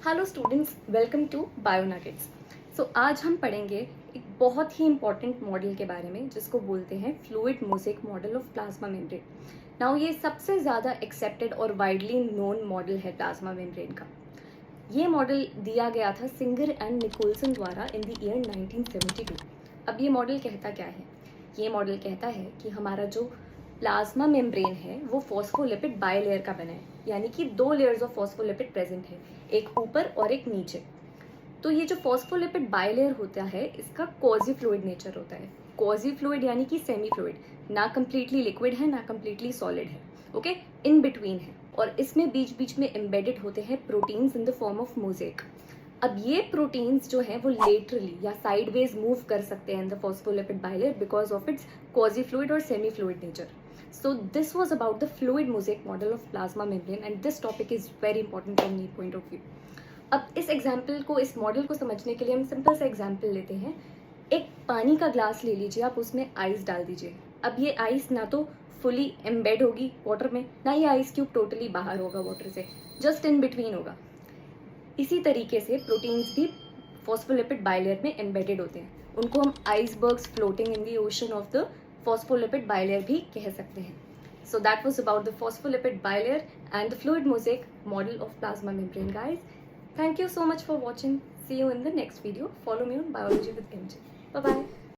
Hello students, welcome to Bionuggets. So आज हम पढ़ेंगे एक बहुत ही इम्पॉर्टेंट मॉडल के बारे में जिसको बोलते हैं fluid mosaic model of plasma membrane. Now ये सबसे ज़्यादा एक्सेप्टेड और वाइडली नोन मॉडल है प्लाज्मा मेम्ब्रेन का। ये मॉडल दिया गया था सिंगर एंड निकोलसन द्वारा इन द ईयर 1972। अब ये मॉडल कहता क्या है? ये मॉडल कहता है कि हमारा जो प्लाज्मा मेम्ब्रेन है वो फॉस्फोलिपिड बायलेयर का बना है, यानी कि दो लेयर्स ऑफ फॉस्फोलिपिड प्रेजेंट है, एक ऊपर और एक नीचे। तो ये जो फॉस्फोलिपिड बायलेयर होता है इसका क्वाजी फ्लूइड नेचर होता है। क्वाजी फ्लूइड यानी कि सेमी फ्लूइड, ना कंप्लीटली लिक्विड है ना कंप्लीटली सॉलिड है, ओके, इन बिटवीन है। और इसमें बीच बीच में एम्बेडेड होते हैं proteins in the form of mosaic. अब ये प्रोटीन्स जो हैं वो लेटरली या साइडवेज मूव कर सकते हैं in the phospholipid bilayer because of its quasi fluid और semi fluid nature. So this was about the fluid mosaic model of plasma membrane and this topic is very important from my point of view. अब इस example को, इस model को समझने के लिए हम सिंपल सा एग्जाम्पल लेते हैं। एक पानी का ग्लास ले लीजिए, आप उसमें आइस डाल दीजिए। अब ये आइस ना तो फुली एम्बेड होगी वाटर में, ना ये आइस क्यूब टोटली बाहर होगा वाटर से, जस्ट इन बिटवीन होगा। इसी तरीके से प्रोटीन्स भी फॉस्फोलिपिड बायलेयर में एम्बेडेड होते हैं, उनको हम icebergs floating in the ocean of the phospholipid bilayer भी कह सकते हैं। So that was about the phospholipid bilayer and the fluid mosaic model of plasma membrane, guys. Thank you so much for watching. See you in the next video. Follow me on Biology with MJ. Bye bye.